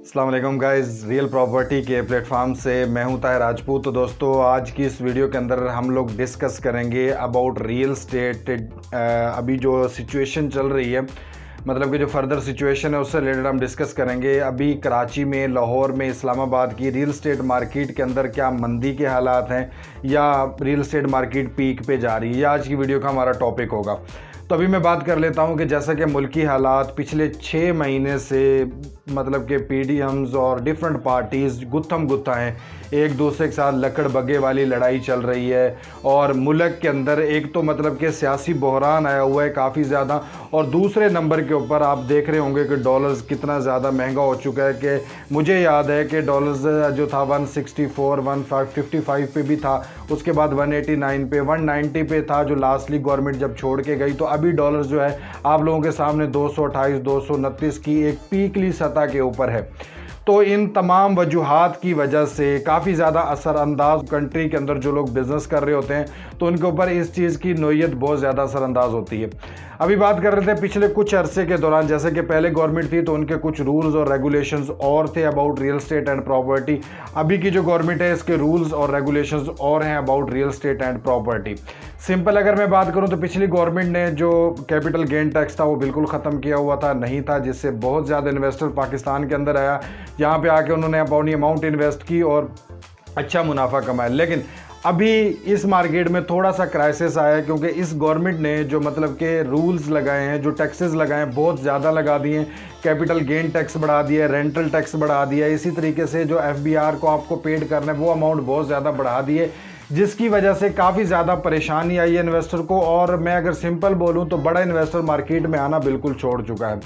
अस्सलाम वालेकुम guys, real property के प्लेटफॉर्म से मैं हूं ताहिर राजपूत। तो दोस्तों, आज की इस वीडियो के अंदर हम लोग डिस्कस करेंगे अबाउट रियल स्टेट। अभी जो सिचुएशन चल रही है, मतलब कि जो फर्दर सिचुएशन है उससे रिलेटेड हम डिस्कस करेंगे। अभी कराची में, लाहौर में, इस्लामाबाद की रियल स्टेट मार्केट के अंदर क्या मंदी के हालात हैं या रियल स्टेट मार्केट पीक पे जा रही है, यह आज की वीडियो का हमारा टॉपिक होगा। तो अभी मैं बात कर लेता हूं कि जैसा कि मुल्की हालात पिछले 6 महीने से, मतलब कि पीडीएम्स और डिफरेंट पार्टीज़ गुत्थम गुत्था हैं, एक दूसरे के साथ लकड़ बग्गे वाली लड़ाई चल रही है। और मुल्क के अंदर एक तो मतलब कि सियासी बहरान आया हुआ है काफ़ी ज़्यादा, और दूसरे नंबर के ऊपर आप देख रहे होंगे कि डॉलर्स कितना ज़्यादा महंगा हो चुका है। कि मुझे याद है कि डॉलर्स जो था 164, 155 पे भी था, उसके बाद 189 पे, 190 पे था जो लास्टली गवर्नमेंट जब छोड़ के गई। तो अभी डॉलर्स जो है आप लोगों के सामने 228, 229 की एक पीकली सतह के ऊपर है। तो इन तमाम वजूहात की वजह से काफ़ी ज़्यादा असरअंदाज कंट्री के अंदर जो लोग बिज़नेस कर रहे होते हैं तो उनके ऊपर इस चीज़ की नोयत बहुत ज़्यादा असरअंदाज होती है। अभी बात कर रहे थे पिछले कुछ अरसे के दौरान, जैसे कि पहले गवर्नमेंट थी तो उनके कुछ रूल्स और रेगुलेशंस और थे about real estate and property. अभी की जो गवर्नमेंट है इसके रूल्स और रेगुलेशंस और हैं about real estate and property. Simple अगर मैं बात करूं तो पिछली गवर्नमेंट ने जो कैपिटल गेन टैक्स था वो बिल्कुल ख़त्म किया हुआ था, नहीं था, जिससे बहुत ज़्यादा इन्वेस्टर पाकिस्तान के अंदर आया। यहाँ पे आके उन्होंने अपनी अमाउंट इन्वेस्ट की और अच्छा मुनाफा कमाया। लेकिन अभी इस मार्केट में थोड़ा सा क्राइसिस आया है, क्योंकि इस गवर्नमेंट ने जो मतलब के रूल्स लगाए हैं, जो टैक्सेस लगाए हैं, बहुत ज़्यादा लगा दिए हैं। कैपिटल गेन टैक्स बढ़ा दिया है, रेंटल टैक्स बढ़ा दिया है, इसी तरीके से जो एफबीआर को आपको पेड करना है वो अमाउंट बहुत ज़्यादा बढ़ा दी है, जिसकी वजह से काफ़ी ज़्यादा परेशानी आई है इन्वेस्टर को। और मैं अगर सिंपल बोलूँ तो बड़ा इन्वेस्टर मार्केट में आना बिल्कुल छोड़ चुका है।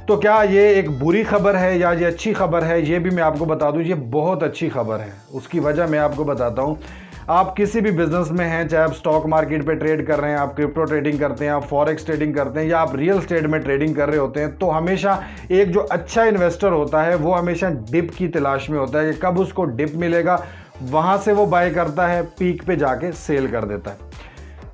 तो क्या ये एक बुरी खबर है या ये अच्छी खबर है, ये भी मैं आपको बता दूं। ये बहुत अच्छी खबर है, उसकी वजह मैं आपको बताता हूं। आप किसी भी बिजनेस में हैं, चाहे आप स्टॉक मार्केट पे ट्रेड कर रहे हैं, आप क्रिप्टो ट्रेडिंग करते हैं, आप फॉरेक्स ट्रेडिंग करते हैं, या आप रियल स्टेट में ट्रेडिंग कर रहे होते हैं, तो हमेशा एक जो अच्छा इन्वेस्टर होता है वो हमेशा डिप की तलाश में होता है कि कब उसको डिप मिलेगा, वहाँ से वो बाय करता है, पीक पे जाके सेल कर देता है।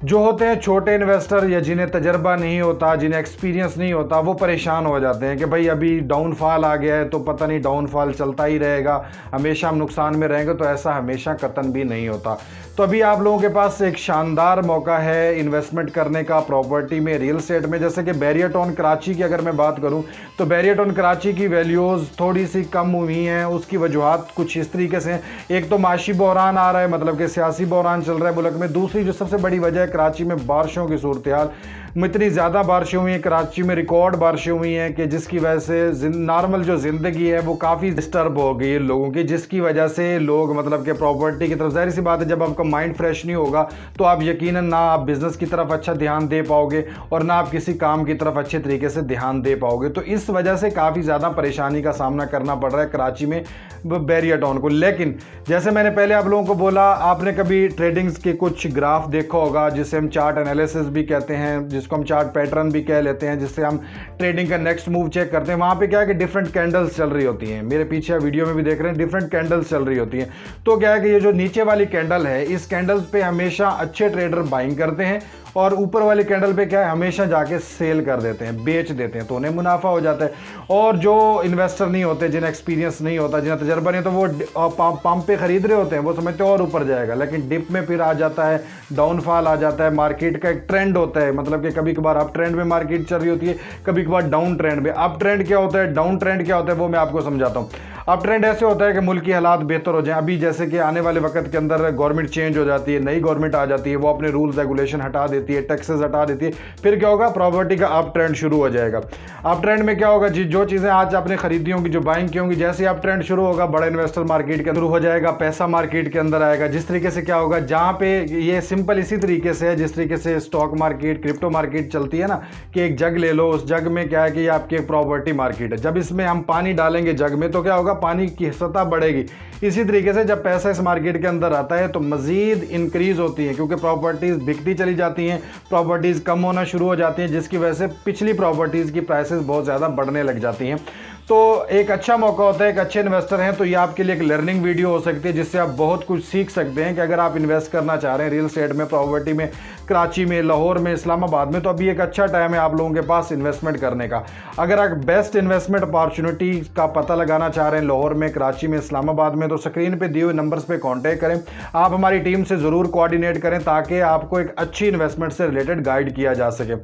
जो होते हैं छोटे इन्वेस्टर या जिन्हें तजर्बा नहीं होता, जिन्हें एक्सपीरियंस नहीं होता, वो परेशान हो जाते हैं कि भाई अभी डाउनफॉल आ गया है तो पता नहीं डाउनफॉल चलता ही रहेगा, हमेशा हम नुकसान में रहेंगे। तो ऐसा हमेशा कतन भी नहीं होता। तो अभी आप लोगों के पास एक शानदार मौका है इन्वेस्टमेंट करने का प्रॉपर्टी में, रियल स्टेट में। जैसे कि बैरियर टाउन कराची की अगर मैं बात करूं तो बैरियर टाउन कराची की वैल्यूज़ थोड़ी सी कम हुई हैं। उसकी वजूहत कुछ इस तरीके से, एक तो माशी बहरान आ रहा है, मतलब कि सियासी बहरान चल रहा है मुल्क में। दूसरी जो सबसे बड़ी वजह है कराची में बारिशों की सूरत हाल। इतनी ज़्यादा बारिशें हुई हैं कराची में, रिकॉर्ड बारिशें हुई हैं कि जिसकी वजह से नॉर्मल जो ज़िंदगी है वो काफ़ी डिस्टर्ब हो गई है लोगों की, जिसकी वजह से लोग मतलब कि प्रॉपर्टी की तरफ, ज़ाहिर सी बात है जब आपका माइंड फ्रेश नहीं होगा तो आप यकीनन ना आप बिज़नेस की तरफ अच्छा ध्यान दे पाओगे और ना आप किसी काम की तरफ अच्छे तरीके से ध्यान दे पाओगे। तो इस वजह से काफ़ी ज़्यादा परेशानी का सामना करना पड़ रहा है कराची में बैरियर टाउन को। लेकिन जैसे मैंने पहले आप लोगों को बोला, आपने कभी ट्रेडिंग्स के कुछ ग्राफ देखा होगा जिसे हम चार्ट एनालिसिस भी कहते हैं, जिसको हम चार्ट पैटर्न भी कह लेते हैं, जिससे हम ट्रेडिंग का नेक्स्ट मूव चेक करते हैं। वहाँ पे क्या है कि डिफरेंट कैंडल्स चल रही होती हैं, मेरे पीछे वीडियो में भी देख रहे हैं डिफरेंट कैंडल्स चल रही होती हैं। तो क्या है कि ये जो नीचे वाली कैंडल है, इस कैंडल्स पे हमेशा अच्छे ट्रेडर बाइंग करते हैं और ऊपर वाली कैंडल पे क्या है हमेशा जाके सेल कर देते हैं, बेच देते हैं, तो उन्हें मुनाफा हो जाता है। और जो इन्वेस्टर नहीं होते, जिन्हें एक्सपीरियंस नहीं होता, जिन्हें तजर्बा नहीं, तो वो पंप पे खरीद रहे होते हैं, वो समझते हैं और ऊपर जाएगा, लेकिन डिप में फिर आ जाता है, डाउनफॉल आ जाता है। मार्केट का एक ट्रेंड होता है, मतलब कि कभी कभार अप ट्रेंड में मार्केट चल रही होती है, कभी कभार डाउन ट्रेंड में। अप ट्रेंड क्या होता है, डाउन ट्रेंड क्या होता है, वो मैं आपको समझाता हूँ। अप ट्रेंड ऐसे होता है कि मुल्क की हालात बेहतर हो जाए। अभी जैसे कि आने वाले वक्त के अंदर गवर्नमेंट चेंज हो जाती है, नई गवर्नमेंट आ जाती है, वो अपने रूल्स रेगुलेशन हटा देती है, टैक्सेस हटा देती है, फिर क्या होगा, प्रॉपर्टी का अप ट्रेंड शुरू हो जाएगा। अप ट्रेंड में क्या होगा, जो चीज़ें आज आपने खरीदी होंगी, जो बाइंग की होंगी, जैसे अप ट्रेंड शुरू होगा बड़ा इन्वेस्टर मार्केट के अंदर हो जाएगा, पैसा मार्केट के अंदर आएगा। जिस तरीके से क्या होगा, जहाँ पे ये सिंपल इसी तरीके से है जिस तरीके से स्टॉक मार्केट, क्रिप्टो मार्केट चलती है ना, कि एक जग ले लो, उस जग में क्या है कि ये आपकी एक प्रॉपर्टी मार्केट है। जब इसमें हम पानी डालेंगे जग में तो क्या होगा, पानी की बढ़ेगी। इसी तरीके से जब पैसा इस मार्केट के अंदर आता है तो मजीद इंक्रीज होती है, क्योंकि प्रॉपर्टीज बिकती चली जाती हैं, प्रॉपर्टीज कम होना शुरू हो जाती हैं, जिसकी वजह से पिछली प्रॉपर्टीज की प्राइसेस बहुत ज़्यादा बढ़ने लग जाती हैं। तो एक अच्छा मौका होता है, एक अच्छे इन्वेस्टर हैं तो ये आपके लिए एक लर्निंग वीडियो हो सकती है जिससे आप बहुत कुछ सीख सकते हैं कि अगर आप इन्वेस्ट करना चाह रहे हैं रियल एस्टेट में, प्रॉपर्टी में, कराची में, लाहौर में, इस्लामाबाद में, तो अभी एक अच्छा टाइम है आप लोगों के पास इन्वेस्टमेंट करने का। अगर आप बेस्ट इन्वेस्टमेंट अपॉर्चुनिटी का पता लगाना चाह रहे हैं लाहौर में, कराची में, इस्लामाबाद में, तो स्क्रीन पे दिए हुए नंबर्स पे कांटेक्ट करें। आप हमारी टीम से ज़रूर कोऑर्डिनेट करें ताकि आपको एक अच्छी इन्वेस्टमेंट से रिलेटेड गाइड किया जा सके।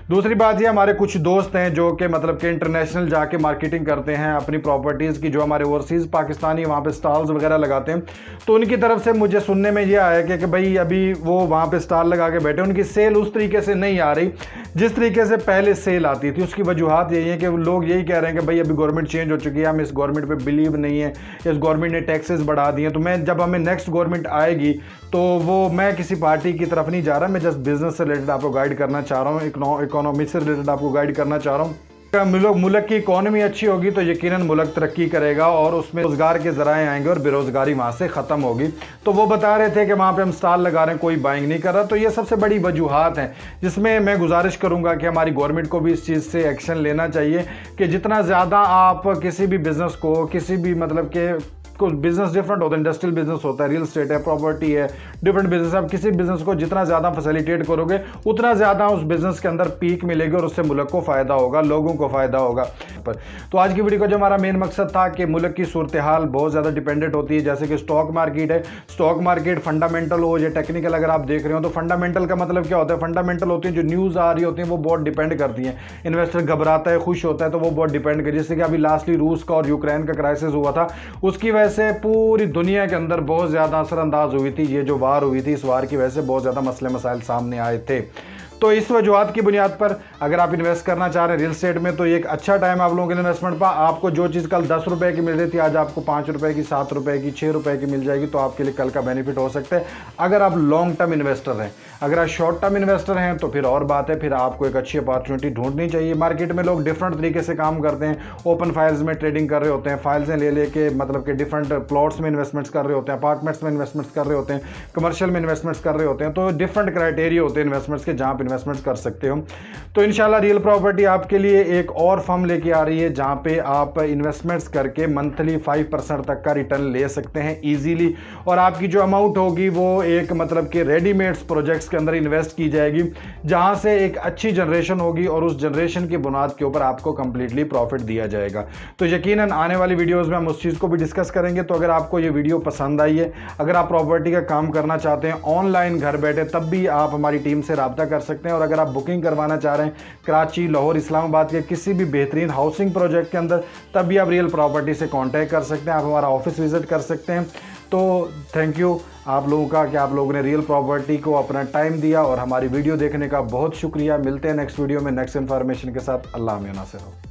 दूसरी बात ये, हमारे कुछ दोस्त हैं जो कि मतलब कि इंटरनेशनल जाके मार्केटिंग करते हैं अपनी प्रॉपर्टीज़ की, जो हमारे ओवरसीज़ पाकिस्तानी वहाँ पे स्टॉल्स वगैरह लगाते हैं। तो उनकी तरफ से मुझे सुनने में ये आया कि भाई अभी वो वहाँ पे स्टॉल लगा के बैठे, उनकी सेल उस तरीके से नहीं आ रही जिस तरीके से पहले सेल आती थी। उसकी वजूहत यही है कि लोग यही कह रहे हैं कि भाई अभी गवर्नमेंट चेंज हो चुकी है, हम इस गवर्नमेंट पे बिलीव नहीं है, इस गवर्नमेंट ने टैक्सेस बढ़ा दिए। तो मैं जब हमें नेक्स्ट गवर्नमेंट आएगी तो वो, मैं किसी पार्टी की तरफ नहीं जा रहा, मैं जस्ट बिजनेस से रिलेटेड आपको गाइड करना चाह रहा हूँ, इकोनॉमी से रिलेटेड आपको गाइड करना चाह रहा हूँ। मुल्क की इकोनॉमी अच्छी होगी तो यकीनन मुल्क तरक्की करेगा और उसमें रोजगार के ज़राए आएंगे और बेरोजगारी वहाँ से ख़त्म होगी। तो वो बता रहे थे कि वहाँ पे हम स्टॉल लगा रहे हैं, कोई बाइंग नहीं कर रहा। तो ये सबसे बड़ी वजूहात हैं जिसमें मैं गुजारिश करूँगा कि हमारी गवर्नमेंट को भी इस चीज़ से एक्शन लेना चाहिए कि जितना ज़्यादा आप किसी भी बिज़नेस को, किसी भी मतलब के कुछ बिजनेस डिफरेंट होता है, इंडस्ट्रियल बिजनेस होता है, रियल एस्टेट है, प्रॉपर्टी है, डिफरेंट बिजनेस। आप किसी बिजनेस को जितना ज़्यादा फैसिलिटेट करोगे उतना ज़्यादा उस बिजनेस के अंदर पीक मिलेगी और उससे मुल्क को फ़ायदा होगा, लोगों को फ़ायदा होगा। तो आज की वीडियो का जो हमारा मेन मकसद था कि मुल्क की सूरत हाल बहुत ज़्यादा डिपेंडेंट होती है, जैसे कि स्टॉक मार्केट है। स्टॉक मार्केट फंडामेंटल हो या टेक्निकल अगर आप देख रहे हो तो फंडामेंटल का मतलब क्या होता है, फंडामेंटल होती है जो न्यूज़ आ रही होती है वो बहुत डिपेंड करती हैं। इन्वेस्टर घबराता है, खुश होता है तो वो बहुत डिपेंड करती है। जैसे कि अभी लास्टली रूस का और यूक्रेन का क्राइसिस हुआ था, उसकी वजह से पूरी दुनिया के अंदर बहुत ज़्यादा असरअंदाज हुई थी ये जो वार हुई थी। इस वार की वजह से बहुत ज़्यादा मसले मसाइल सामने आए थे। तो इस वजूहत की बुनियाद पर अगर आप इन्वेस्ट करना चाह रहे हैं रियल एस्टेट में तो ये एक अच्छा टाइम है आप लोगों के इन्वेस्टमेंट पर। आपको जो चीज़ कल 10 रुपए की मिल रही थी आज आपको 5 रुपए की, 7 रुपए की, 6 रुपए की मिल जाएगी। तो आपके लिए कल का बेनिफिट हो सकता है अगर आप लॉन्ग टर्म इन्वेस्टर हैं। अगर आप शॉर्ट टर्म इन्वेस्टर हैं तो फिर और बात है, फिर आपको एक अच्छी अपॉर्चुनिटी ढूंढनी चाहिए। मार्केट में लोग डिफरेंट तरीके से काम करते हैं, ओपन फाइल्स में ट्रेडिंग कर रहे होते हैं, फाइल्सें ले लेके मतलब कि डिफरेंट प्लॉट्स में इन्वेस्टमेंट्स कर रहे होते हैं, अपार्टमेंट्स में इन्वेस्टमेंट्स कर रहे होते हैं, कमर्शियल में इन्वेस्टमेंट्स कर रहे होते हैं। तो डिफरेंट क्राइटेरिया होते हैं इन्वेस्टमेंट्स के जहाँ आप इन्वेस्टमेंट्स कर सकते हो। तो इंशाल्लाह रियल प्रॉपर्टी आपके लिए एक और फर्म लेके आ रही है जहाँ पे आप इन्वेस्टमेंट्स करके मंथली 5% तक का रिटर्न ले सकते हैं इजीली। और आपकी जो अमाउंट होगी वो एक मतलब कि रेडीमेड्स प्रोजेक्ट्स के अंदर इन्वेस्ट की जाएगी जहाँ से एक अच्छी जनरेशन होगी और उस जनरेशन की बुनियाद के ऊपर आपको कंप्लीटली प्रॉफिट दिया जाएगा। तो यकीनन आने वाली वीडियोज़ में हम उस चीज़ को भी डिस्कस करेंगे। तो अगर आपको ये वीडियो पसंद आई है, अगर आप प्रॉपर्टी का काम करना चाहते हैं ऑनलाइन घर बैठे, तब भी आप हमारी टीम से रब्ता कर सकते हैं। और अगर आप बुकिंग करवाना चाह रहे हैं कराची, लाहौर, इस्लामाबाद के किसी भी बेहतरीन हाउसिंग प्रोजेक्ट के अंदर, तब भी आप रियल प्रॉपर्टी से कांटेक्ट कर सकते हैं, आप हमारा ऑफिस विजिट कर सकते हैं। तो थैंक यू आप लोगों का कि आप लोगों ने रियल प्रॉपर्टी को अपना टाइम दिया और हमारी वीडियो देखने का बहुत शुक्रिया। मिलते हैं नेक्स्ट वीडियो में नेक्स्ट इन्फॉर्मेशन के साथ। अल्लाह में नासिर हो।